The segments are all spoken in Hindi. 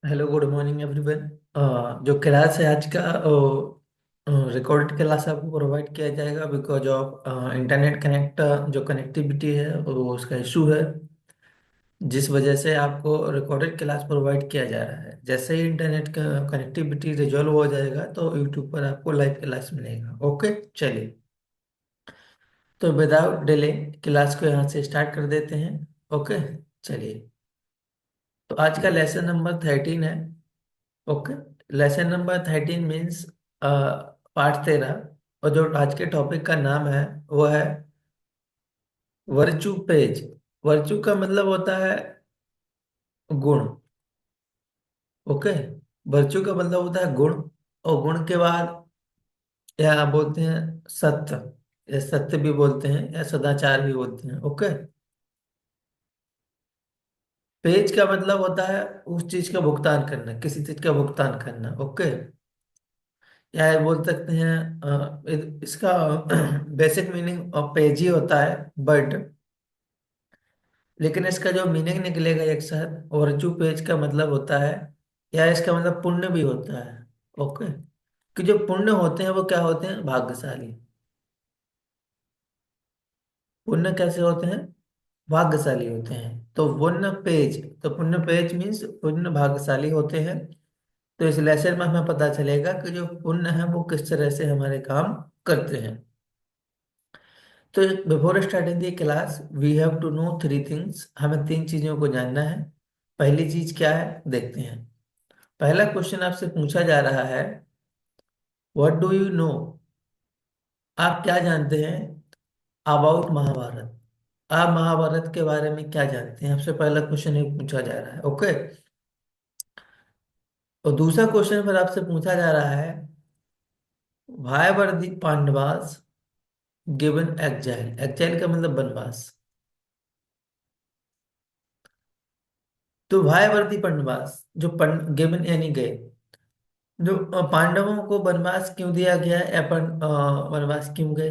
Hello, good morning everyone. जो क्लास है आज का रिकॉर्डेड क्लास आपको प्रोवाइड किया जाएगा बिकॉज ऑफ इंटरनेट कनेक्ट जो कनेक्टिविटी है वो उसका इशू है, जिस वजह से आपको रिकॉर्डेड क्लास प्रोवाइड किया जा रहा है। जैसे ही इंटरनेट का कनेक्टिविटी रिजॉल्व हो जाएगा तो यूट्यूब पर आपको लाइव क्लास मिलेगा। ओके, चलिए। तो विदाउट डिले क्लास को यहाँ से स्टार्ट कर देते हैं। ओके, चलिए। तो आज का लेसन नंबर 13 है। Okay, lesson number 13 means part 13। और जो आज के टॉपिक का नाम है वो है वर्चू पेज। वर्चू का मतलब होता है गुण। ओके, वर्चू का मतलब होता है गुण। और गुण के बाद या बोलते हैं सत्य, या सत्य भी बोलते हैं या सदाचार भी बोलते हैं। ओके, पेज का मतलब होता है उस चीज का भुगतान करना, किसी चीज का भुगतान करना। ओके, या ये बोल सकते हैं इसका बेसिक मीनिंग ऑफ पेज ही होता है, बट लेकिन इसका जो मीनिंग निकलेगा एक साथ, वर्चू पेज का मतलब होता है, या इसका मतलब पुण्य भी होता है। ओके, कि जो पुण्य होते हैं वो क्या होते हैं, भाग्यशाली। पुण्य कैसे होते हैं, भाग्यशाली होते हैं। तो पुण्य पेज, तो पुण्य पेज मीन्स पुण्य भाग्यशाली होते हैं। तो इस लेसन में हमें पता चलेगा कि जो पुण्य है वो किस तरह से हमारे काम करते हैं। तो before starting the class we have to know three things. हमें तीन चीजों को जानना है। पहली चीज क्या है, देखते हैं। पहला क्वेश्चन आपसे पूछा जा रहा है, व्हाट डू यू नो। आप क्या जानते हैं अबाउट महाभारत। आप महाभारत के बारे में क्या जानते हैं, आपसे पहला क्वेश्चन ये पूछा जा रहा है। ओके, और दूसरा क्वेश्चन फिर आपसे पूछा जा रहा है, why were the Pandavas given exile. Exile का मतलब वनवास। तो व्हाई वर द पांडवास, जो गिवन यानी गए, जो पांडवों को वनवास क्यों दिया गया, या वनवास क्यों गए।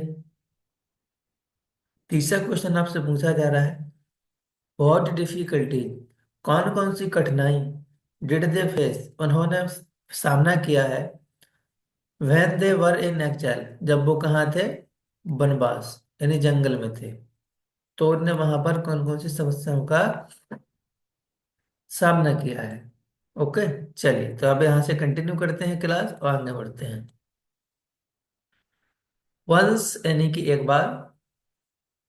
तीसरा क्वेश्चन आपसे पूछा जा रहा है, व्हाट डिफिकल्टी, कौन कौन सी कठिनाई डिड दे फेस, उन्होंने सामना किया है, व्हेन दे वर इन एक्जाइल, जब वो कहाँ थे, वनवास यानी जंगल में थे। तो उन्होंने वहां पर कौन कौन सी समस्याओं का सामना किया है। ओके, चलिए। तो अब यहाँ से कंटिन्यू करते हैं क्लास और आगे बढ़ते हैं। वंस यानी कि एक बार,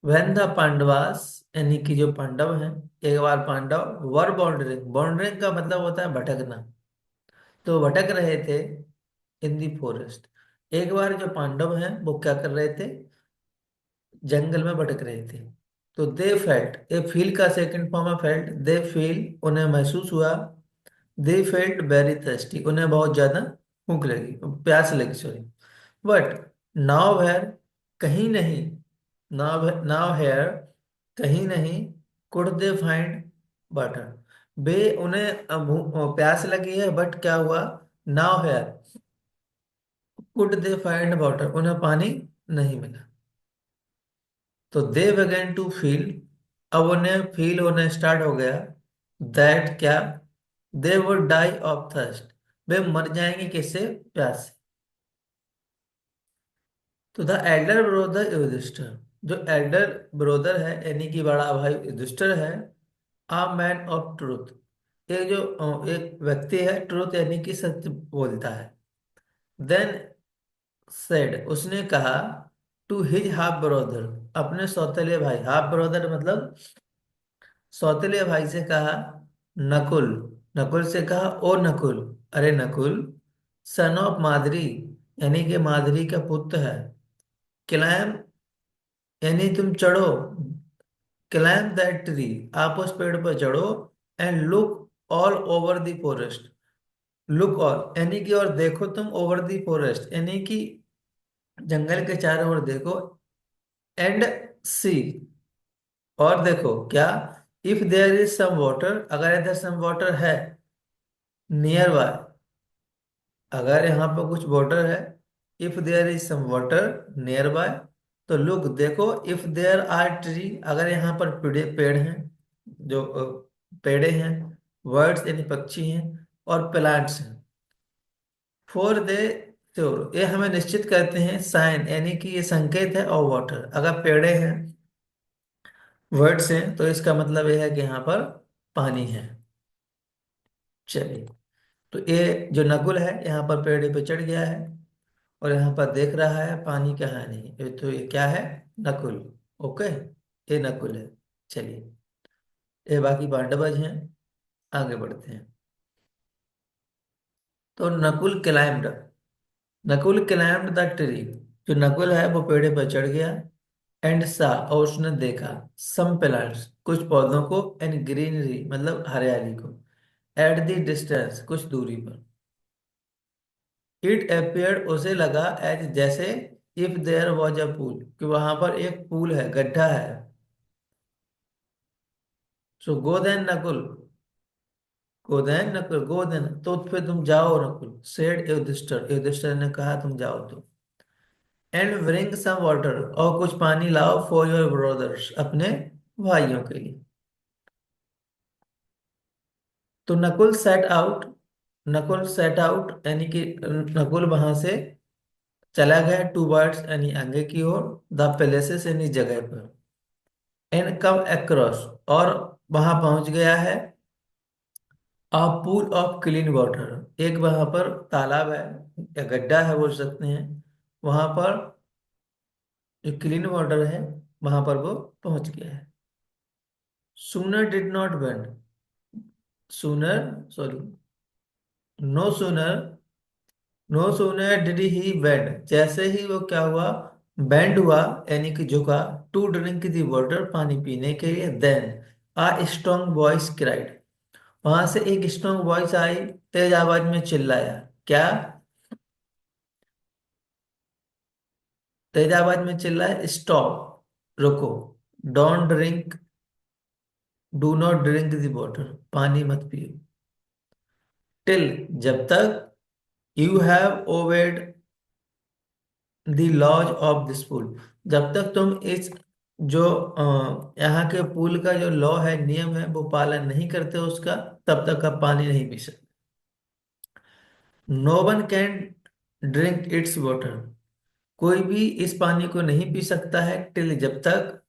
व्हेन द पांडवास यानी कि जो पांडव हैं, एक बार पांडव वर बॉन्डरिंग, बॉन्डरिंग का मतलब होता है भटकना। तो भटक रहे थे इन दी फॉरेस्ट। एक बार जो पांडव हैं वो क्या कर रहे थे, जंगल में भटक रहे थे। तो दे फेल्ट, ए फील का सेकंड फॉर्म है फेल्ट। दे फील, उन्हें महसूस हुआ। दे फेल्ट वेरी थर्स्टी, उन्हें बहुत ज्यादा भूख लगी, प्यास लगी, सॉरी। बट नाउ वेयर, कहीं नहीं, नाउ नाउ हेयर, कहीं नहीं, कुड दे फाइंड वाटर। बे उन्हें प्यास लगी है, बट क्या हुआ, now here could they find water, उन्हें पानी नहीं मिला। तो दे बिगेन टू फील, अब उन्हें फील होना स्टार्ट हो गया, दैट क्या, they would die of thirst, वे मर जाएंगे किससे, प्यास से। तो द एल्डर ब्रदर युधिष्ठिर, जो एल्डर ब्रदर है यानी कि बड़ा भाई युधिष्ठिर है, आ मैन ऑफ ट्रूथ, एक जो एक व्यक्ति है ट्रूथ यानी कि सत्य बोलता है। देन सेड, उसने कहा, टू हिज हाफ ब्रदर, अपने सौतेले भाई, हाफ ब्रदर मतलब सौतेले भाई से कहा, नकुल, नकुल से कहा, ओ नकुल, अरे नकुल, सन ऑफ मादरी, यानी कि मादरी का पुत्र है, क्लाइम, यानी तुम चढ़ो, क्लाइम दैट ट्री, आप उस पेड़ पर चढ़ो, and look all over the forest, look all यानी कि और देखो तुम, ओवर द फॉरेस्ट यानी कि जंगल के चारों ओर देखो, एंड सी, और देखो क्या, if there is some water, अगर इधर सम वाटर है, नियर बाय, अगर यहाँ पर कुछ वाटर है, if there is some water nearby, तो लुक देखो, इफ देयर आर ट्री, अगर यहाँ पर पेड़ पेड़ हैं, जो पेड़े हैं, वर्ड्स यानी पक्षी हैं, और प्लांट्स हैं। फोर दे श्योर, ये हमें निश्चित करते हैं, साइन यानी कि ये संकेत है, और वाटर अगर पेड़े हैं, वर्ड्स हैं, तो इसका मतलब ये है कि यहाँ पर पानी है। चलिए, तो ये जो नकुल है यहाँ पर पेड़ पे चढ़ गया है और यहाँ पर देख रहा है पानी कहाँ है, नहीं तो ये क्या है, नकुल। ओके, ये नकुल है। चलिए, ये बाकी पांडवज हैं, आगे बढ़ते हैं। तो नकुल क्लाइम्ड द ट्री, जो नकुल है वो पेड़ पर चढ़ गया। एंड सा, और उसने देखा, सम प्लांट्स, कुछ पौधों को, एंड ग्रीनरी मतलब हरियाली को, एट द डिस्टेंस कुछ दूरी पर। इट अपियर्ड, उसे लगा, एज जैसे, if there was a pool, कि वहां पर एक पूल है, गड्ढा है। So go then Nakul, go then, तो फिर तुम जाओ नकुल, सेड युधिष्ठिर, युधिष्ठिर ने कहा तुम जाओ तो। एंड ब्रिंग सम वाटर, और कुछ पानी लाओ, फॉर योर ब्रदर्स, अपने भाइयों के लिए। तो नकुल सेट आउट यानी कि नकुल वहां से चला गया, टू वर्ड्स यानी आगे की ओर, द प्लेसेस यानी जगह पर। एंड कम अक्रॉस, और वहां पहुंच गया है, अ पूल ऑफ क्लीन वाटर, एक वहां पर तालाब है या गड्ढा है बोल सकते हैं, वहां पर जो क्लीन वाटर है, वहां पर वो पहुंच गया है। Sooner did not bend, sooner sorry, no sooner no sooner did he bend, जैसे ही वो क्या हुआ, बेंड हुआ यानी कि झुका, टू ड्रिंक दी वाटर, पानी पीने के लिए, देन आ स्ट्रॉन्ग वॉइस क्राइड, वहां से एक स्ट्रॉन्ग वॉइस आई, तेज आवाज में चिल्लाया, क्या, तेज आवाज में चिल्लाया, स्टॉप, रुको, don't drink, do not drink the water, पानी मत पियो, टिल, जब तक, you have obeyed the laws of this pool, जब तक तुम इस जो यहाँ के पुल का जो लॉ है, नियम है, वो पालन नहीं करते उसका, तब तक आप पानी नहीं पी सकते। No one can drink its water, कोई भी इस पानी को नहीं पी सकता है, टिल, जब तक,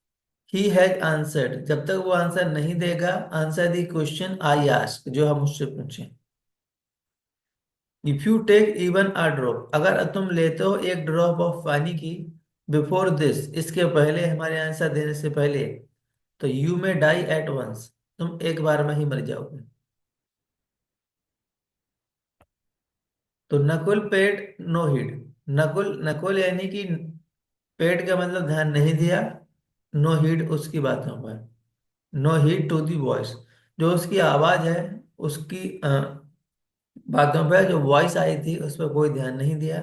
ही हैज आंसर्ड, जब तक वो आंसर नहीं देगा, answer the question I ask, जो हम उससे पूछे। If you take even a drop, अगर तुम लेते हो एक ड्रॉप ऑफ पानी की, बिफोर दिस, इसके पहले, हमारे आंसर देने से पहले, तो यू में डाई एट वंस, तुम एक बार में ही मर जाओगे। तो Nakul paid no heed, Nakul Nakul यानी कि पेड का मतलब ध्यान नहीं दिया, नो हीड उसकी बातों पर, no heed to the voice, जो उसकी आवाज है, उसकी बातों पर जो वॉइस आई थी उस पर कोई ध्यान नहीं दिया।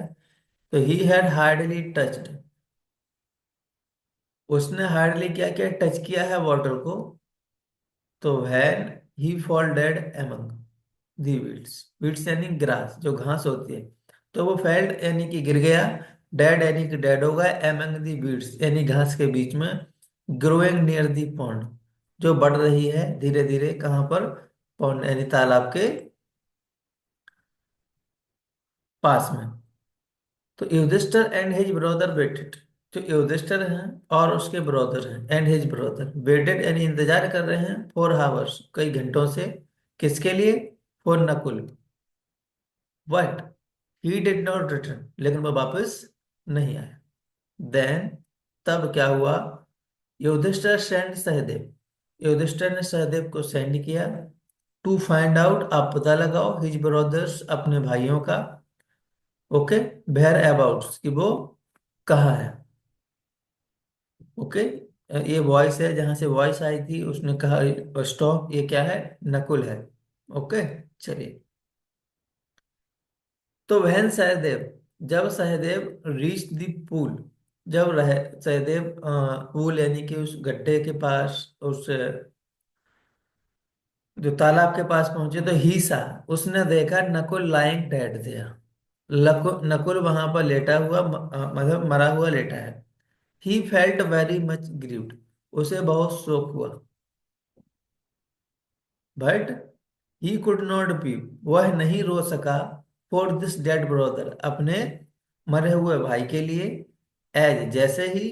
तो ही हैड हार्डली टच्ड, उसने हार्डली क्या किया, टच किया है वाटर को, तो when he fall dead among the weeds, weeds यानी ग्रास, जो घास होती है, तो वो फेल्ड यानी कि गिर गया, डेड यानी कि डेड हो गया, एमंग दी वीड्स यानी घास के बीच में, ग्रोइंग नियर दी पॉन्ड, जो बढ़ रही है धीरे धीरे, कहाँ पर, पॉन्ड यानी तालाब के पास में। तो Yudhishthir and his brother waited, जो युधिष्ठिर हैं और उसके ब्रदर हैं, एंड हिज ब्रदर वेटेड यानी इंतजार कर रहे हैं, फॉर हावर्स, कई घंटों से, किसके लिए, for Nakul, but he did not return, लेकिन वो वापस नहीं आया। देन, तब क्या हुआ, युधिष्ठिर सेंड सहदेव, युधिष्ठिर ने सहदेव को सेंड किया, टू फाइंड आउट, आप पता लगाओ, हिज ब्रदर्स, अपने भाइयों का, ओके, वेयर अबाउट, कि वो कहाँ है। ओके, ये वॉइस है, जहां से वॉइस आई थी उसने कहा स्टॉप, ये क्या है, नकुल है। ओके, चलिए। तो वहन सहदेव, जब सहदेव रीच द पूल, जब रहे सहदेव पूल यानी कि उस गड्ढे के पास, उस जो तालाब के पास पहुंचे, तो ही सा, उसने देखा, नकुल लाइंग डेड दिया, नकुल वहां पर लेटा हुआ, मतलब मरा हुआ लेटा है। He felt very much grieved, उसे बहुत शोक हुआ, but he could not be, वह नहीं रो सका, फॉर दिस डेड ब्रदर, अपने मरे हुए भाई के लिए, एज जैसे ही,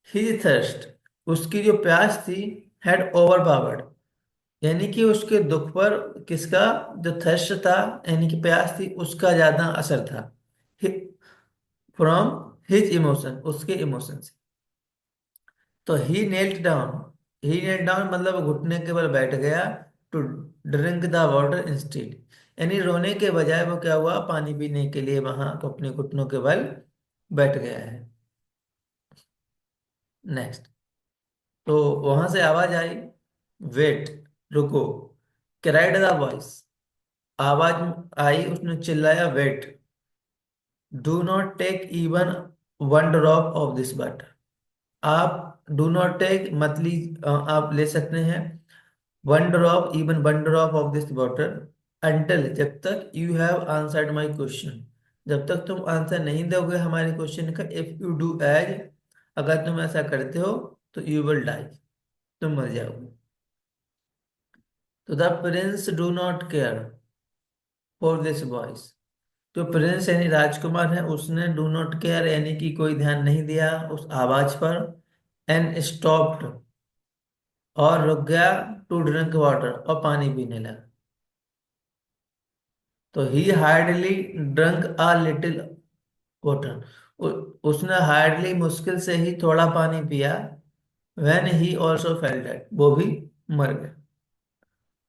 हिज थर्स्ट, उसकी जो प्यास थी, हैड ओवरपावर्ड, यानी कि उसके दुख पर किसका, जो थर्स्ट था यानी कि प्यास थी, उसका ज्यादा असर था, फ्रॉम हिज इमोशन, उसके इमोशन से। तो ही नेल्ट डाउन मतलब घुटने के बल बैठ गया, to drink the water instead, यानी रोने के बजाय वो क्या हुआ, पानी पीने के लिए वहां तो अपने घुटनों के बल बैठ गया है। नेक्स्ट, तो वहां से आवाज आई, वेट, रुको, क्राइड द वॉइस, आवाज आई, उसने चिल्लाया, wait, do not take even one drop of this water, आप डू नॉट टेक मतलब आप ले सकते हैं one drop, even one drop of this water, until, जब तक you have answered my question, जब तक तुम आंसर नहीं दोगे हमारे क्वेश्चन का, इफ यू डू एज, अगर तुम ऐसा करते हो तो यू विल डाई, तुम मर जाओगे। तो the Prince do not care for this voice, जो प्रिंस यानी राजकुमार है, उसने डू नॉट केयर यानी कि कोई ध्यान नहीं दिया उस आवाज पर, एंड स्टॉप्ड, और रुक गया, टू ड्रिंक वाटर, और पानी पीने लगा। तो he hardly drunk a little water, उसने हार्डली मुश्किल से ही थोड़ा पानी पिया, when he also felt dead, वो भी मर गया।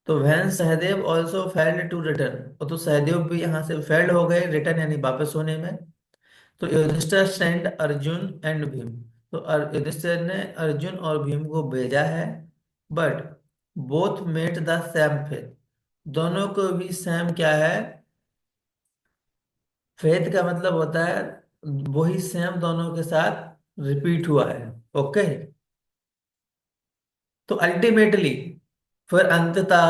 तो when Sahadev also failed to return, और तो सहदेव भी यहाँ से फेल्ड हो गए, रिटर्न यानी वापस होने में। तो युधिष्ठिर सेंड अर्जुन एंड भीम, तो युधिष्ठिर ने अर्जुन और भीम को भेजा है, but both met the same fate, दोनों को भी सेम क्या है, फेथ का मतलब होता है वही सेम दोनों के साथ रिपीट हुआ है। ओके, तो अल्टीमेटली फिर अंततः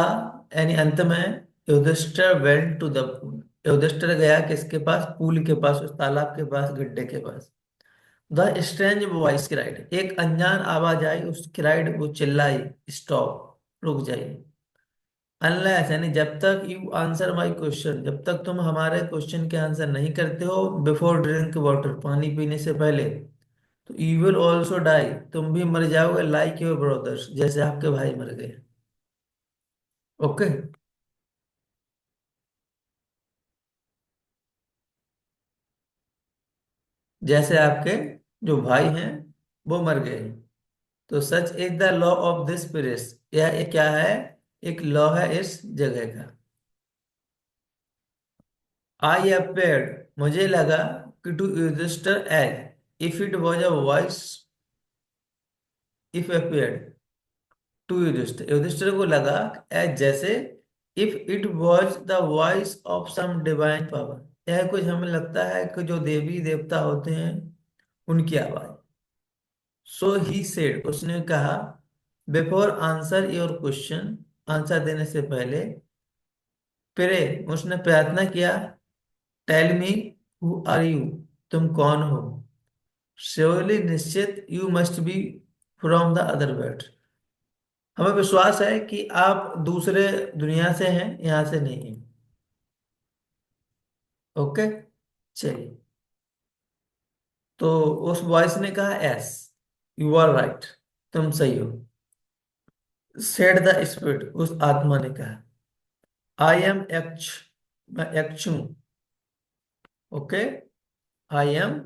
यानी अंत में, Yudhishthir went to the pool, Yudhishthir गया किसके पास, पूल के पास, उस तालाब के पास, गड्ढे के पास। द स्ट्रेंज वॉइस क्राइड, एक अनजान आवाज आई, उस क्राइड, वो चिल्लाई, स्टॉप, रुक जाइए, अनलेस यानी जब तक यू आंसर माई क्वेश्चन, जब तक तुम हमारे क्वेश्चन के आंसर नहीं करते हो, बिफोर ड्रिंक वाटर, पानी पीने से पहले, तो यू विल ऑल्सो डाई, तुम भी मर जाओगे, लाइक योर ब्रदर्स, जैसे आपके भाई मर गए। ओके, जैसे आपके जो भाई हैं वो मर गए। तो such is the law of this place, यह एक क्या है, एक लॉ है इस जगह का। आई अपेयर्ड, मुझे लगा, कि to register as if it was a voice, if appeared to Yudhishthir, Yudhishthir को लगा एज जैसे, if it was the voice of some divine power, यह कुछ हमें लगता है कि जो देवी देवता होते हैं उनकी आवाज। सो ही सेड, उसने कहा, before answer your question, answer देने से पहले, प्रे, उसने प्रार्थना किया, tell me who are you, तुम कौन हो, श्योरली निश्चित, you must be from the other world, हमें विश्वास है कि आप दूसरे दुनिया से हैं, यहाँ से नहीं हैं। ओके, चलिए, तो उस वॉइस ने कहा, यस, यू आर राइट, तुम सही हो। सेड द स्पिरिट, उस आत्मा ने कहा, आई एम एक्च, मैं यक्ष हूं। ओके, आई एम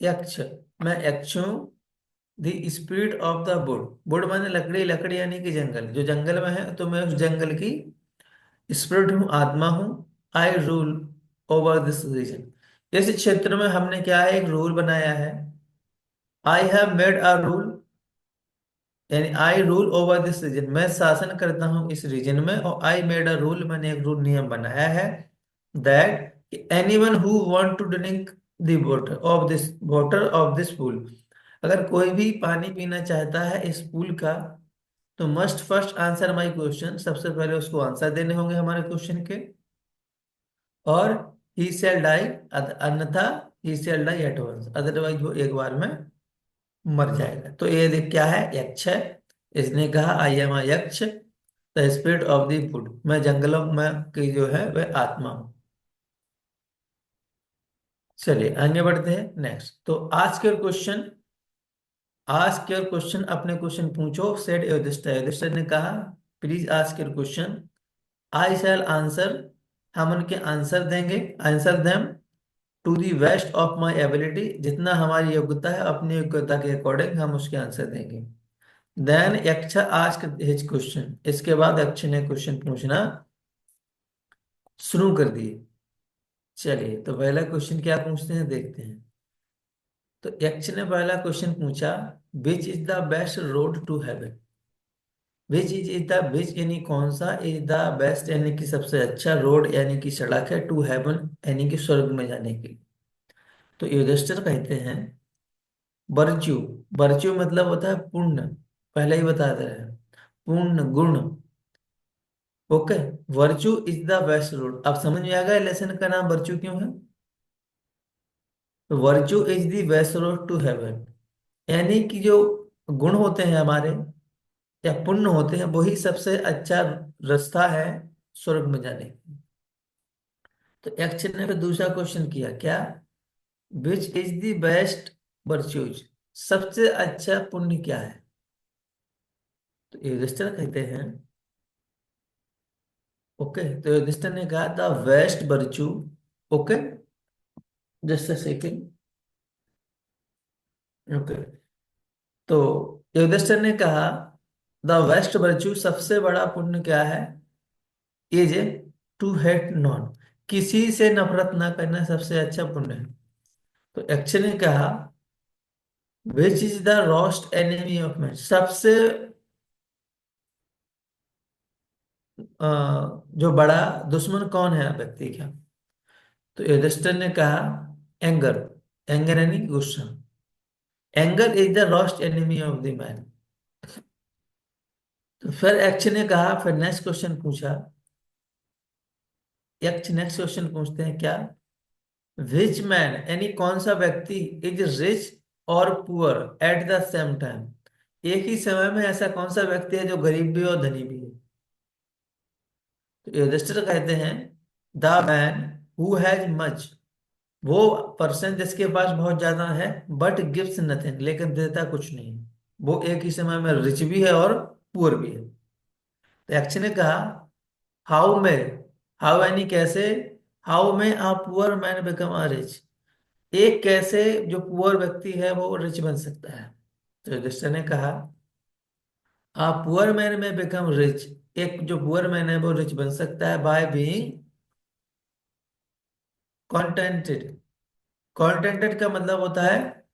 यक्ष, मैं यक्ष हूं, the spirit of the wood, would माने लकड़ी, लकड़ी यानी कि जंगल, जो जंगल में है, तो मैं उस जंगल की स्पिरिट हूँ, आत्मा हूँ। I rule over this region, इस क्षेत्र में हमने क्या है, एक रूल बनाया है। I have made a rule, यानी I rule over this region, मैं शासन करता हूँ इस रीजन में, और आई मेड अ रूल, मैंने एक रूल, नियम बनाया है, that anyone who want to drink the water of this pool, अगर कोई भी पानी पीना चाहता है इस पूल का, तो must first answer my question, सबसे पहले उसको आंसर देने होंगे हमारे क्वेश्चन के, और ही शैल डाई, अन्यथा ही शैल डाई एट वंस, अदरवाइज वो एक बार में मर जाएगा। तो ये देख क्या है, यक्ष है, इसने कहा आई एम अ यक्ष, the spirit of the wood, मैं जंगलों में की जो है वह आत्मा हूँ। चलिए आगे बढ़ते हैं नेक्स्ट। तो आस्क योर क्वेश्चन, अपने क्वेश्चन पूछो, सेड युधिष्ठिर। युधिष्ठिर ने कहा, please ask your question, I shall answer, हम उनके आंसर देंगे, answer them to the best of my ability, जितना हमारी योग्यता है अपनी योग्यता के अकॉर्डिंग हम उसके आंसर देंगे। देन यक्ष आस्क हिज क्वेश्चन, इसके बाद यक्ष ने क्वेश्चन पूछना शुरू कर दिए। चलिए तो पहला क्वेश्चन क्या पूछते हैं देखते हैं। तो यक्ष ने पहला क्वेश्चन पूछा, which is the best road to heaven. Which यानी कौन सा, इज द बेस्ट यानी कि सबसे अच्छा, रोड यानी कि सड़क है, टू हेवन यानी कि स्वर्ग में जाने की। तो युधिष्ठिर कहते हैं, वर्च्यू, वर्च्यू मतलब होता है पुण्य, पहले ही बता दे रहे हैं, पुण्य गुण। Okay, virtue is the best road. अब समझ में आ गया लेसन का नाम वर्च्यू क्यों है। तो virtue is the best road to heaven, यानी कि जो गुण होते हैं हमारे या पुण्य होते हैं वही सबसे अच्छा रास्ता है स्वर्ग में जाने की। तो यक्ष ने फिर दूसरा क्वेश्चन किया क्या, विच इज द बेस्ट वर्च्यूज, सबसे अच्छा पुण्य क्या है। तो युधिष्ठिर कहते हैं, ओके, तो युधिष्ठिर ने कहा the best virtue, okay, just a second, okay. तो युधिष्ठिर ने कहा द बेस्ट वर्च्यू, सबसे बड़ा पुण्य क्या है, इज टू हेट नॉन, किसी से नफरत ना करना सबसे अच्छा पुण्य है। तो यक्ष ने कहा, विच is the roast enemy of man, सबसे जो बड़ा दुश्मन कौन है व्यक्ति का। तो युधिष्ठिर ने कहा, एंगर, एंगर यानी गुस्सा, anger is the roast enemy of the man. तो फिर यक्ष ने कहा, फिर नेक्स्ट क्वेश्चन पूछा, यक्ष नेक्स्ट क्वेश्चन पूछते हैं क्या, रिच मैन यानी कौन सा व्यक्ति इज रिच और poor at the same time, एक ही समय में ऐसा कौन सा व्यक्ति है जो गरीब भी और धनी भी है। तो युधिष्ठिर कहते हैं, the man who has much, वो पर्सन जिसके पास बहुत ज्यादा है, बट गिव्स नथिंग, लेकिन देता कुछ नहीं, वो एक ही समय में रिच भी है और पुअर भी है। तो यक्ष ने कहा, हाउ में, हाउ यानी कैसे, how may a poor man become a rich, एक कैसे जो पुअर व्यक्ति है वो रिच बन सकता है। तो युधिष्ठिर ने कहा, आ पुअर मैन में बिकम रिच, एक जो पुअर मैन है वो रिच बन सकता है बाय बीइंग कॉन्टेंटेड। कॉन्टेंटेड का मतलब होता है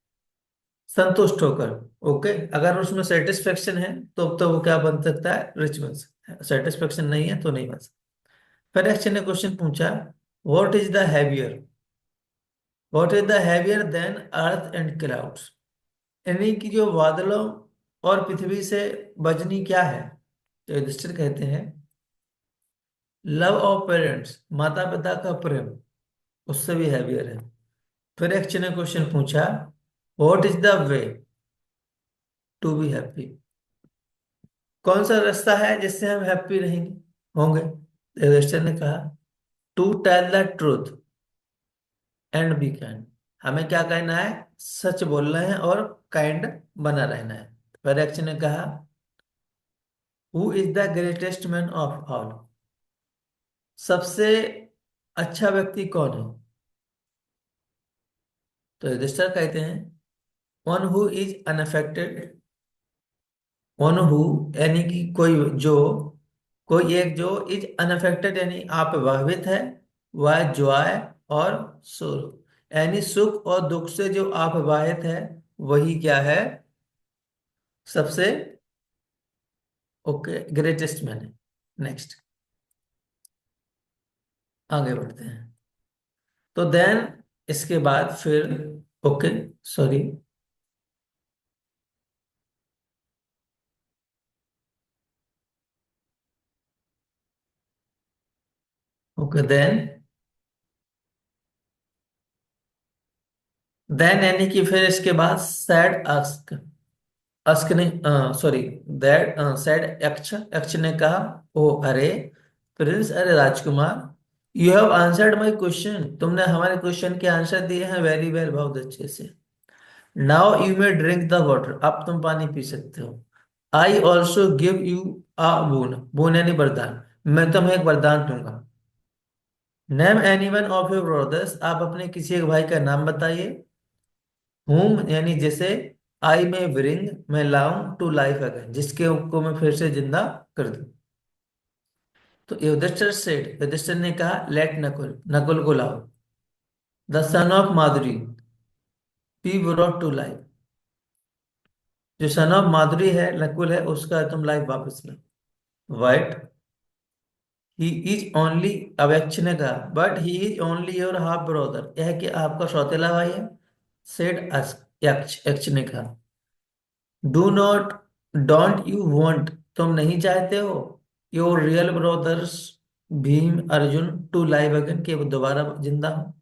संतुष्ट होकर। ओके, अगर उसमें सेटिस्फेक्शन है तो वो क्या बन सकता है, रिच बन सकता है, सेटिस्फेक्शन नहीं है तो नहीं बन सकता। फिर एक्शन ने क्वेश्चन पूछा, what is the heavier, what is the heavier than earth and clouds, यानी कि जो बादलों और पृथ्वी से बजनी क्या है। तो युधिष्ठिर कहते हैं, लव ऑफ पेरेंट्स, माता पिता का प्रेम, उससे भी हैवियर है। फिर एक ने क्वेश्चन पूछा, what is the way to be happy, कौन सा रास्ता है जिससे हम हैप्पी रहेंगे, होंगे। तो युधिष्ठिर ने कहा, to tell the truth and be kind, हमें क्या कहना है, सच बोलना है और काइंड बना रहना है। फिर एक ने कहा, who is the greatest man of all, सबसे अच्छा व्यक्ति कौन है। तो युधिष्ठिर कहते हैं, one who is unaffected, one who यानी कि कोई जो, कोई एक जो इज अनअफेक्टेड यानी आप प्रभावित है, वह जॉय और सुख यानी सुख और दुख से जो आप प्रभावित है, वही क्या है, सबसे ओके ग्रेटेस्ट मैन है। नेक्स्ट आगे बढ़ते हैं। तो देन इसके बाद फिर, ओके, सॉरी, ओके देन यानी कि फिर इसके बाद सैड आस्क, अस्क ने, sorry, that said Yaksha, Yaksha ने कहा, ओ अरे प्रिंस, अरे राजकुमार, you have answered my question, तुमने हमारे क्वेश्चन के आंसर दिए हैं वेरी वेल, बहुत अच्छे से। Now you may drink the water, अब तुम पानी पी सकते हो। I also give you a bone, bone यानी वरदान, मैं तुम्हें एक वरदान दूंगा। Name any one of your brothers, आप अपने किसी एक भाई का नाम बताइए। हुम यानी जिसे, आई में ब्रिंग, मैं लाऊं, टू लाइफ अगेन, जिसके को मैं फिर से जिंदा कर दूं। तो युधिष्ठिर सेड, युधिष्ठिर ने कहा, लेट नकुल, नकुल को लाओ। The son of Madhuri, be brought to life, जो सन ऑफ माधुरी है, नकुल है, उसका तुम लाइफ वापस लाओ। वाइट, ही इज ओनली, अब यक्ष ने कहा, but he is only your half brother, यह कि आपका सौतेला भाई है। सेड यक्ष, यक्ष ने कहा, do not, don't you want, तुम नहीं चाहते हो, your real brothers Bhim Arjun to live again, के वो दोबारा जिंदा हो।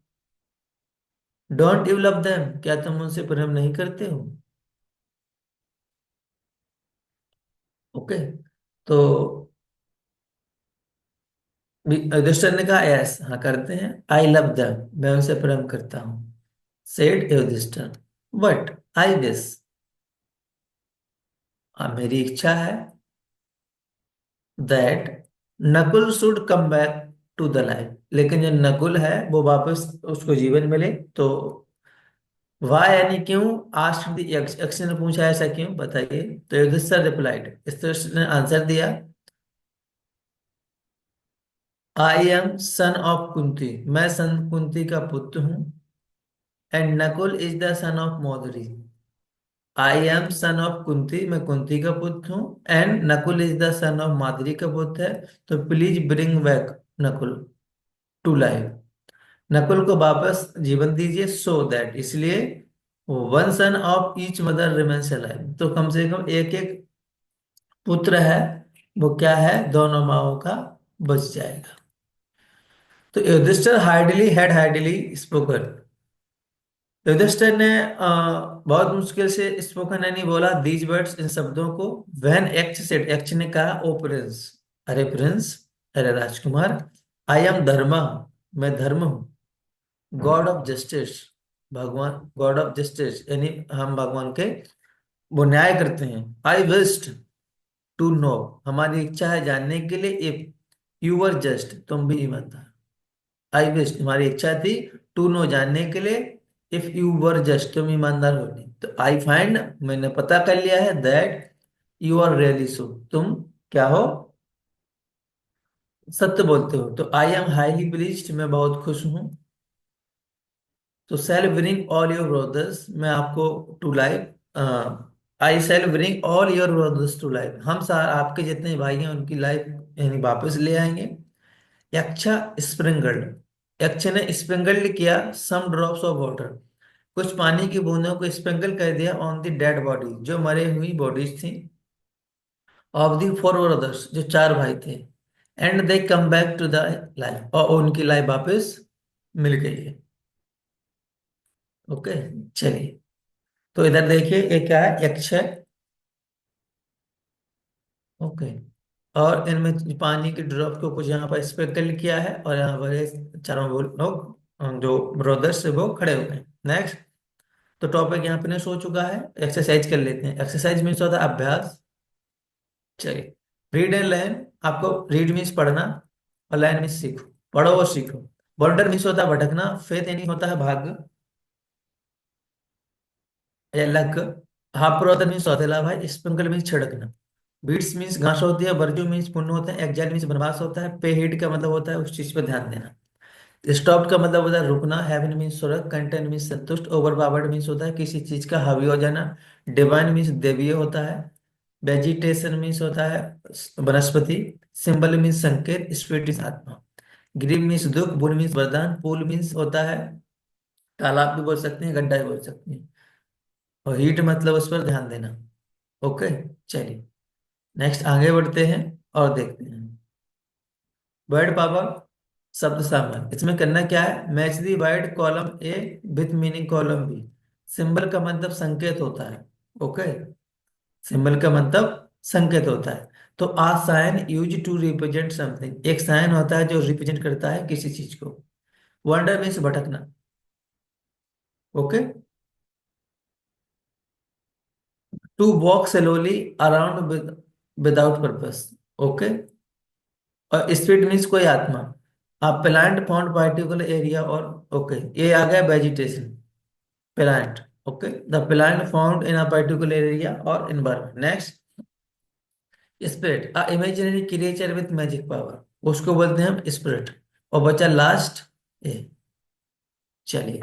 डोंट यू लव देम, क्या तुम उनसे प्रेम नहीं करते हो। ओके, तो युधिष्ठिर ने कहा, यस, हाँ करते हैं, आई लव देम, मैं उनसे प्रेम करता हूँ। Said Yudhishthir, but I wish, मेरी इच्छा है, that Nakul should come back to the life, लेकिन जो नकुल है वो वापस उसको जीवन मिले। तो वाह यानी क्यों, आस्क्ड द यक्ष, यक्ष ने पूछा ऐसा क्यों, बताइए। तो युधिष्ठिर रिप्लाइड, इस तरह ने आंसर दिया, I am son of Kunti, मैं सन कुंती का पुत्र हूँ। And Nakul is the son of Maudhari, I am son of Kunti, मैं कुंती का पुत्र हूँ। And Nakul is the son of Madhuri का पुत्र है। तो please bring back Nakul to life, Nakul को वापस जीवन दीजिए, सो दैट, इसलिए one son of each mother remains alive, तो कम से कम एक एक पुत्र है, वो क्या है, दोनों माओं का बच जाएगा। तो Yudhishthir hardly had hardly spoken, Yudhishthir ने बहुत मुश्किल से स्पोकन यानी बोला दीज वर्ड्स, इन शब्दों को। व्हेन यक्ष सेड, यक्ष ने कहा, ओ प्रिंस, अरे प्रिंस, अरे राजकुमार, आई एम धर्मा, मैं धर्म हूँ। गॉड ऑफ जस्टिस, भगवान, गॉड ऑफ जस्टिस यानी हम भगवान के वो न्याय करते हैं। आई विश्ड टू नो, हमारी इच्छा है जानने के लिए, इफ यू वर जस्ट, तुम भी ईमानदार। आई विश, हमारी इच्छा थी, टू नो, जानने के लिए, इफ यू वर जस्ट, तुम ईमानदार हो नहीं। तो आई फाइंड, मैंने पता कर लिया है, that you are really so, तुम क्या हो, सत्य बोलते हो। तो आई एम हाईली प्लीज्ड, मैं बहुत खुश हूँ। तो shall bring all your brothers, मैं आपको to life, I shall bring all your brothers to life, हम सारे आपके जितने भाई हैं उनकी लाइफ यानी वापस ले आएंगे। यक्षा स्प्रिंगल्ड, यक्ष ने स्प्रिंगल्ड किया सम ड्रॉप्स ऑफ वाटर, कुछ पानी की बूंदों को स्प्रिंकल कर दिया ऑन द डेड बॉडी, जो मरे हुई बॉडीज थी, ऑफ द फोर ब्रदर्स, जो चार भाई थे। And they come back to the life, और उनकी लाइफ वापस मिल गई है। ओके, चलिए, तो इधर देखिए ये क्या है, यक्ष है। ओके, और इनमें पानी की ड्रॉप को कुछ यहाँ पर स्प्रिंकल किया है, और यहाँ पर ये चारों लोग जो ब्रदर्स है वो खड़े हो गए। नेक्स्ट, तो टॉपिक यहाँ पे ने सो चुका है, एक्सरसाइज कर लेते हैं। एक्सरसाइज मीन्स होता है अभ्यास। चलिए, रीड एंड लर्न, आपको रीड मीन्स पढ़ना, और लर्न मीन्स सीखो, पढ़ो और सीखो। वॉन्डर मीन्स होता है भटकना, फेथ यानी होता है भाग्य या लक, हाफ ब्रदर मीन्स सौतेला भाई, स्प्रिंकल मीन्स छिड़कना, बीट्स मीन्स घास होती है, वर्जू मीन्स पुण्य होता है, एक्जाइल मीन्स वनवास होता है, पे हेड का मतलब होता है उस चीज पर ध्यान देना, स्टॉप का मतलब होता है रुकना, हेवन मीन्स स्वर्ग, कंटेंट मीन्स संतुष्ट, ओवर पावर्ड मीन्स होता है किसी चीज का हावी हो जाना, डिवाइन मीन्स देवीय होता है, वेजिटेशन मीन्स होता है वनस्पति, सिंबल मीन्स संकेत, स्पिरिट मीन्स आत्मा, ग्रीव मीन्स दुख, बुल मीन्स वरदान, पूल मीन्स होता है तालाब भी बोल सकते हैं, गड्ढा भी बोल सकते हैं, और हीट मतलब उस पर ध्यान देना। ओके, चलिए नेक्स्ट आगे बढ़ते हैं और देखते हैं। वर्ड पावर, शब्द सामने, इसमें करना क्या है, match the word column A with meaning column B, symbol का मतलब संकेत होता है। ओके, सिंबल का मतलब संकेत होता है। तो a sign use to represent something, एक साइन होता है जो रिप्रेजेंट करता है किसी चीज को। वंडर मीन्स भटकना। Okay. To walk slowly around without purpose. Okay. और स्पिरिट मीन्स कोई आत्मा। आप प्लांट फाउंड पार्टिकुलर एरिया और, ओके, ये आ गया vegetation. Plant. Okay, the plant found in a particular area और environment. Next, spirit a imaginary creature with magic power, उसको बोलते हैं हम स्पिरिट। और बचा लास्ट ए। चलिए,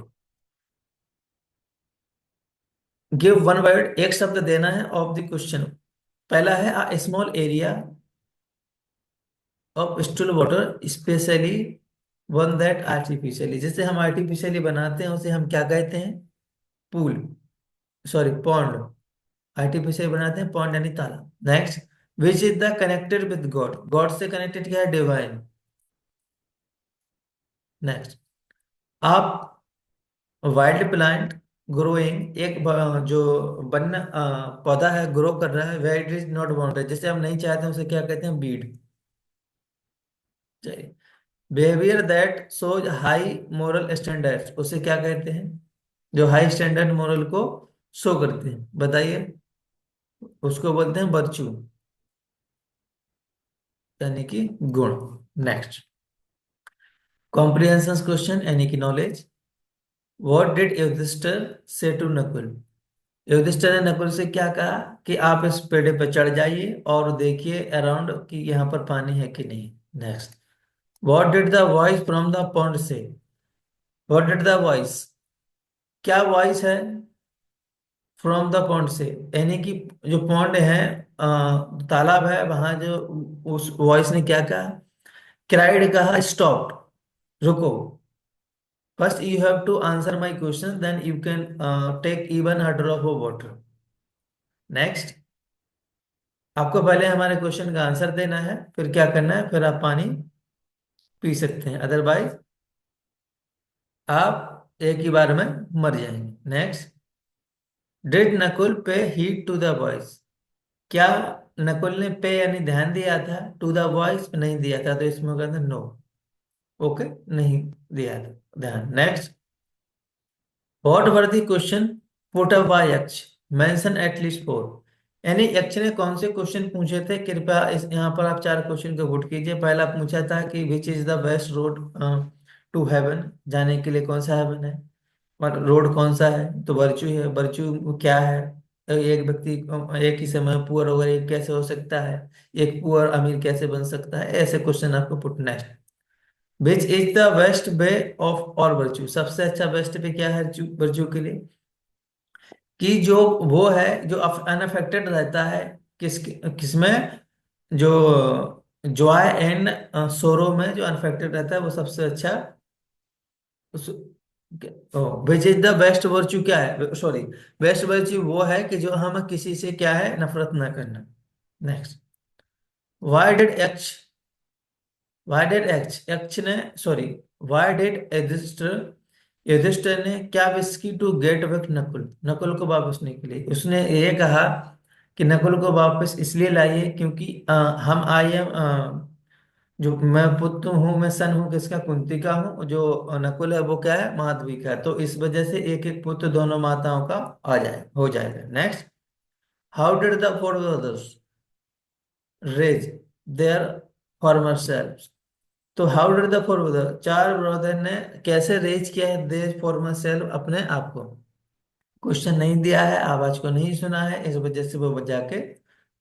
गिव वन वर्ड, एक शब्द देना है ऑफ द क्वेश्चन। पहला है a small area of still water specially one that artificially, जैसे हम आर्टिफिशियली बनाते हैं उसे हम क्या कहते हैं? Pool, sorry pond. आर्टिफिशियल बनाते हैं पॉन्ड यानी तालाब। Next, which is the connected with God, God से कनेक्टेड क्या है? डिवाइन। नेक्स्ट, आप वाइल्ड प्लांट ग्रोइंग, एक जो वन पौधा है ग्रो कर रहा है, where it is not wanted, जैसे हम नहीं चाहते हैं उसे क्या कहते हैं? बीड। चलिए, behaviour that shows high moral standards, उसे क्या कहते हैं? जो हाई स्टैंडर्ड मोरल को शो करते हैं, बताइए। उसको बोलते हैं वर्च्यू, यानी कि गुण। नेक्स्ट, कॉम्प्रिहेंशन क्वेश्चन यानी कि नॉलेज। व्हाट डिड युधिष्ठिर से टू नकुल, युधिष्ठिर ने नकुल से क्या कहा? कि आप इस पेड़ पर चढ़ जाइए और देखिए अराउंड कि यहाँ पर पानी है कि नहीं। Next, what did the voice from the pond से, व्हाट डिड द वॉइस, क्या वॉइस है फ्रॉम द पॉन्ड से? यानी कि जो पॉन्ड है, तालाब है, वहां जो उस वॉइस ने क्या कहा? क्राइड, कहा स्टॉप, रुको। First you have to answer my question, then you can take even a drop of water. Next, आपको पहले हमारे क्वेश्चन का आंसर देना है, फिर क्या करना है, फिर आप पानी पी सकते हैं, अदरवाइज आप एक ही बार में मर जाएंगे। नेक्स्ट, डिड नकुल पे हीड टू द वॉइस, क्या नकुल ने पे यानी ध्यान दिया था? टू द वॉइस नहीं दिया था, तो इसमें होगा नो। ओके, नहीं दिया था ध्यान। Next, what were the question put up by यक्ष, मेंशन एटलीस्ट फोर, यानी यक्ष ने कौन से क्वेश्चन पूछे थे? कृपया इस यहाँ पर आप चार क्वेश्चन को पुट कीजिए। पहला पूछा था कि which is the best road to heaven, जाने के लिए कौन सा हेवन है? और रोड कौन सा है? तो वर्च्यू है। वर्च्यू क्या है? एक व्यक्ति एक ही समय पुअर और एक कैसे हो सकता है? एक पुअर अमीर कैसे बन सकता है? ऐसे क्वेश्चन आपको put. Next, which is the best way of और वर्च्यू, सबसे अच्छा बेस्ट वे क्या है वर्च्यू के लिए? कि जो वो है जो अनअफेक्टेड रहता है, किस किसमें? जो जॉय एंड सोरो में जो अनअफेक्टेड रहता है वो सबसे अच्छा। विच इज द बेस्ट वर्च्यू क्या है? सॉरी, बेस्ट वर्च्यू वो है कि जो हम किसी से क्या है, नफरत ना करना। Next, why did X, why did X, X ने, sorry, why did Yudhishthir, Yudhishthir ने क्या विश की to get back Nakul, Nakul को वापसने के लिए उसने ये कहा कि नकुल को वापस इसलिए लाइए क्योंकि हम आई एम, जो मैं पुत्र हूँ, मैं सन हूँ किसका? कुंती का हूँ। जो नकुल है वो क्या है? माधवी का है। तो इस वजह से एक एक पुत्र दोनों माताओं का आ जाए, हो जाएगा। Next, how did the four brothers raise their former self, तो how did the four brother, चार ब्रदर ने कैसे रेज किया है देयर फॉर्मर सेल्फ, अपने आप को? क्वेश्चन नहीं दिया है, आवाज को नहीं सुना है, इस वजह से वो बजा के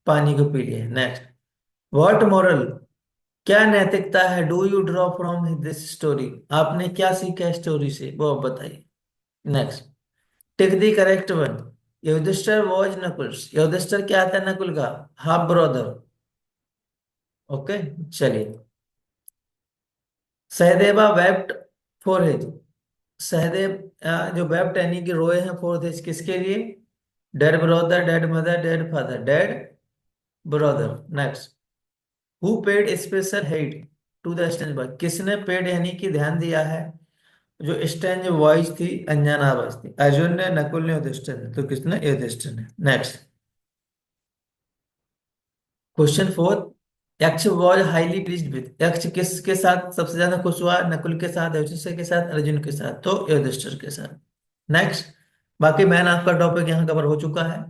पानी को पी लिए। नेक्स्ट, व्हाट मॉरल, क्या नैतिकता है do you draw from this story, आपने क्या सीखा स्टोरी से, वो आप बताइए। Next, tick the correct one, Yudhishthir was Nakul's, Yudhishthir क्या था? नकुल का हाफ ब्रदर। ओके, चलिए। Sahadeva wept for his, Sahdev जो वेप्ट यानी कि रोए हैं फॉर हिज, किसके लिए? Dead brother, dead mother, dead father, dead brother. Next, who paid special heed to the strange boy, किसने पेड यानी कि ध्यान दिया है? जो स्ट्रेंज वॉइस थी, अनजान आवाज थी, अर्जुन ने, नकुल ने, युधिष्ठिर ने, तो किसने? युधिष्ठिर ने। नेक्स्ट, क्वेश्चन फोर्थ, यक्ष वॉज हाईली प्लीज्ड विद, यक्ष किसके साथ सबसे ज्यादा खुश हुआ? नकुल के साथ, युधिष्ठिर के साथ, अर्जुन के साथ, तो युधिष्ठिर के साथ। नेक्स्ट, बाकी मैन आपका टॉपिक यहाँ कवर हो चुका है।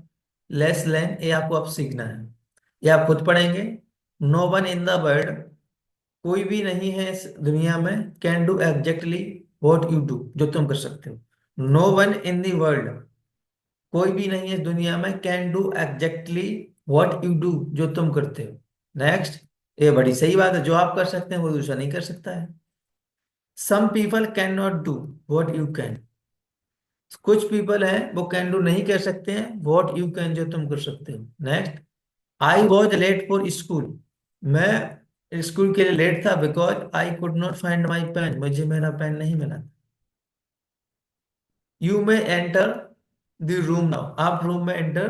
लेस लेन, ये आपको अब सीखना है, ये आप खुद पढ़ेंगे। No one in the world, कोई भी नहीं है इस दुनिया में, can do exactly what you do, जो तुम कर सकते हो। No one in the world, कोई भी नहीं है इस दुनिया में, can do exactly what you do, जो तुम करते हो। नेक्स्ट, ये बड़ी सही बात है, जो आप कर सकते हैं वो दूसरा नहीं कर सकता है। Some people can not do what you can, कुछ पीपल हैं वो कैन डू नहीं कर सकते हैं व्हाट यू कैन, जो तुम कर सकते हो। Next, I was late for school, मैं स्कूल के लिए लेट था because I could not find my pen, मुझे मेरा पेन नहीं मिला। You may enter the room now, आप रूम में एंटर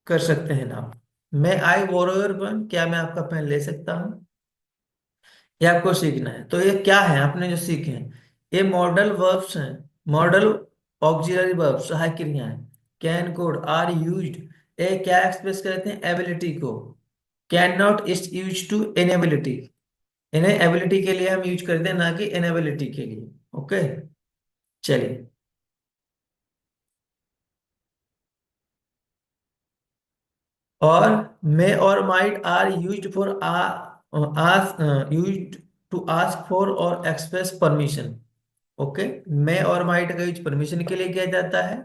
कर सकते हैं ना। मैं आई बोरो योर पेन, क्या मैं आपका पेन ले सकता हूँ? ये आपको सीखना है। तो ये क्या है आपने जो सीखे हैं, ये मॉडल वर्ब्स हैं, मॉडल ऑक्सिलरी वर्ब्स, सहायक क्रियाएं। कैन, कुड, आर यूज्ड, ये क्या एक्सप्रेस करते हैं? एबिलिटी को। Can not is use to inability, इन्हें एबिलिटी के लिए हम यूज करते हैं, ना कि इनएबिलिटी के लिए। ओके, चलिए। और मे और might are used for ask, used to ask for और एक्सप्रेस परमिशन। ओके, मे और माइट का यूज परमिशन के लिए किया जाता है,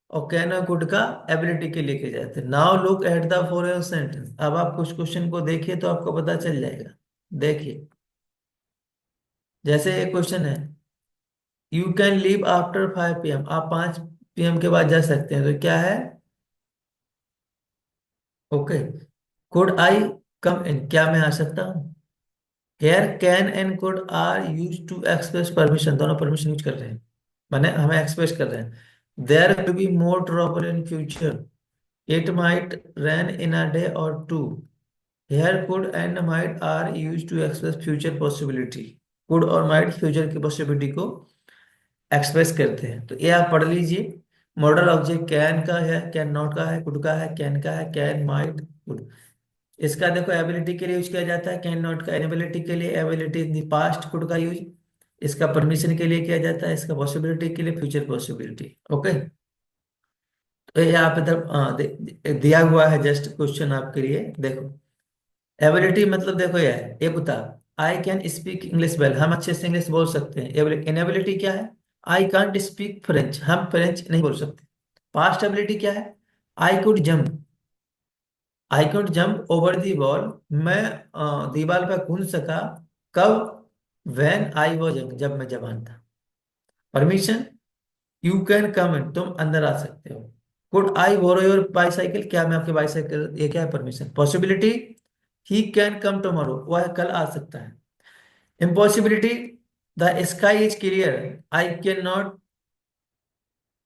और कैन और कुड का एबिलिटी के लिए किया जाता है। Now look at the following sentence, अब आप कुछ क्वेश्चन को देखिए तो आपको पता चल जाएगा। देखिए, जैसे एक क्वेश्चन है, you can leave after 5 PM, आप 5 PM के बाद जा सकते हैं, तो क्या है? ओके, कुड आई कम इन, क्या मैं आ सकता हूँ? Here can and could are use to express permission, दोनों परमिशन यूज कर रहे हैं, माने हमें एक्सप्रेस कर रहे हैं। There will be more trouble in future, it might rain in a day or two. Here could and might are use to express future possibility, could और माइट फ्यूचर की पॉसिबिलिटी को एक्सप्रेस करते हैं। तो ये आप पढ़ लीजिए। मॉडल ऑब्जेक्ट कैन का है, कैन नॉट का है, कुड का है, कैन का है, कैन, माइट, कुड। इसका देखो एबिलिटी के लिए यूज किया जाता है, कैन नॉट का एबिलिटी के लिए, ability in the past, could का यूज इसका परमिशन के लिए किया जाता है, इसका पॉसिबिलिटी के लिए, फ्यूचर पॉसिबिलिटी। ओके, तो ये आप इधर दिया हुआ है जस्ट क्वेश्चन आपके लिए, देखो। एबिलिटी मतलब देखो, ये है, ये बता, I can speak English well, हम अच्छे से इंग्लिश बोल सकते हैं। इनएबिलिटी क्या है? आई कांट स्पीक फ्रेंच, हम फ्रेंच नहीं बोल सकते। पास्ट एबिलिटी क्या है? I could jump, I could jump over the wall, मैं दीवार पर कूद सका। कब? व्हेन आई वॉज यंग, जब मैं जवान था। Permission, you can come in, तुम अंदर आ सकते हो। Could I borrow your bicycle, क्या मैं आपके बाईसाइकिल, ये क्या है? Permission. Possibility, he can come tomorrow, वह कल आ सकता है। Impossibility, the sky is clear, I can not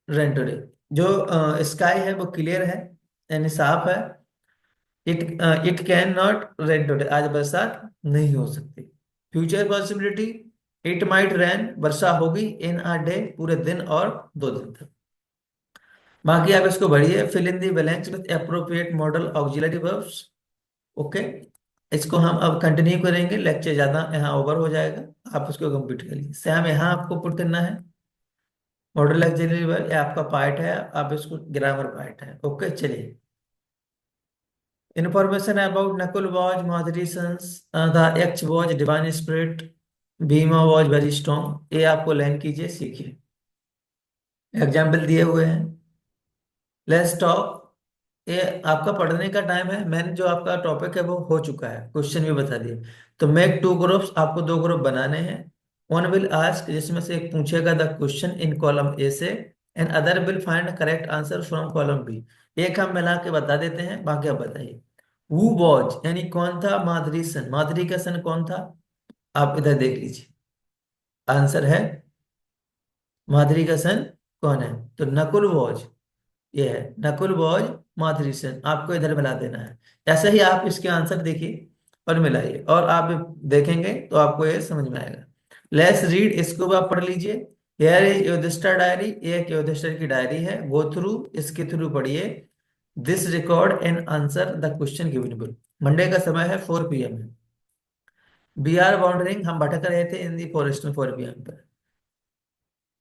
rain today, जो स्काई है वो क्लियर है, यानी साफ है। It it can not rain today, आज बरसात नहीं हो सकती। Future possibility, it might rain, वर्षा होगी, इन अ डे, पूरे दिन और 2 दिन तक। बाकी आप इसको बढ़िए, fill in the blanks with appropriate modal auxiliary verbs. Okay, इसको हम अब कंटिन्यू करेंगे, लेक्चर ज्यादा यहाँ ओवर हो जाएगा, आप इसको कंप्लीट करिए। सैम यहाँ आपको पुट करना है मॉडल ऑक्सिलरी वर्ब, ये आपका पार्ट है, आप इसको ग्रामर पार्ट है। ओके, चलिए। Information about Nakul was Madhuri sons, the X was divine spirit, Bhima was very strong, ये आपको लाइन कीजिए, सीखिए। एग्जाम्पल दिए हुए हैं। लेट्स टॉक, ये आपका पढ़ने का टाइम है, मैंने जो आपका टॉपिक है वो हो चुका है, क्वेश्चन भी बता दिए। तो मेक 2 ग्रुप्स, आपको 2 ग्रुप बनाने हैं। वन विल आस्क, जिसमें से एक पूछेगा the question in column A से, and other will find correct answer from column B. एक हम मिला के बता देते हैं, बाकी आप बताइए। हु वॉज, यानी कौन था? माधुरी सन, माधुरी का सन कौन था? आप इधर देख लीजिए, आंसर है माधुरी का सन कौन है? तो नकुल वॉज, ये है नकुल वॉज माधुरी सन, आपको इधर मिला देना है। ऐसे ही आप इसके आंसर देखिए और मिलाइए, और आप देखेंगे तो आपको ये समझ में आएगा। लेट्स रीड, इसको भी आप पढ़ लीजिए। हियर इज योधिष्ठिर डायरी, ये एक योधिष्ठिर की डायरी है। गो थ्रू, इसके थ्रू पढ़िए। This record and answer the question given below. Monday का समय है 4 PM है। वी आर वांडरिंग, हम भटक रहे थे इन दी फॉरेस्ट में 4 PM पर।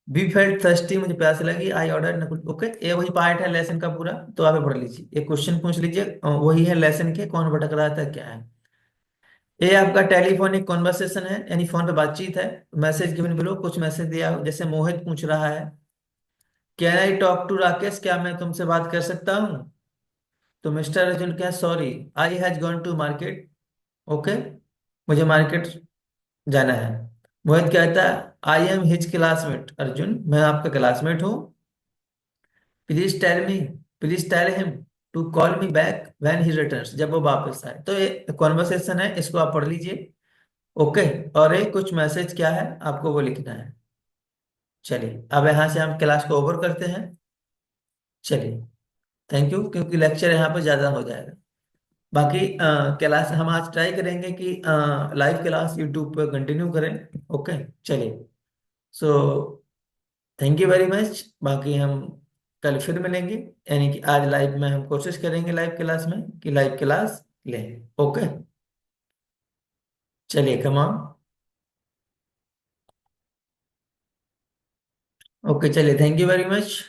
वी फेल्ट थर्स्टी, मुझे प्यास लगी। I order Nakul. ओके, ये वही पार्ट है लेसन का पूरा, तो आप ये पढ़ लीजिए, एक क्वेश्चन पूछ लीजिए, वही है लेसन के, कौन भटक रहा था क्या है। ये आपका टेलीफोनिक कॉन्वर्सेशन है, यानी फोन पे बातचीत है। मैसेज गिवन बिलो, कुछ मैसेज दिया हो, जैसे मोहित पूछ रहा है can I talk to Rakesh, क्या मैं तुमसे बात कर सकता हूँ। तो मिस्टर अर्जुन क्या, sorry I has gone to market. Okay, मुझे मार्केट जाना है। मोहित कहता है I am his classmate, Arjun मैं आपका क्लासमेट हूँ। Please tell me, please tell him to call me back when he returns, जब वो वापस आए। तो ये कॉन्वर्सेशन है, इसको आप पढ़ लीजिए। ओके, और ये कुछ मैसेज क्या है आपको वो लिखना है। चलिए अब यहाँ से हम क्लास को ओवर करते हैं। चलिए, थैंक यू, क्योंकि लेक्चर यहाँ पर ज़्यादा हो जाएगा। बाकी क्लास हम आज ट्राई करेंगे कि लाइव क्लास यूट्यूब पर कंटिन्यू करें। ओके, चलिए, so thank you very much. बाकी हम कल फिर मिलेंगे, यानी कि आज लाइव में हम कोशिश करेंगे लाइव क्लास में कि लाइव क्लास लें। ओके, चलिए, कम ऑन। ओके, चलिए, थैंक यू वेरी मच।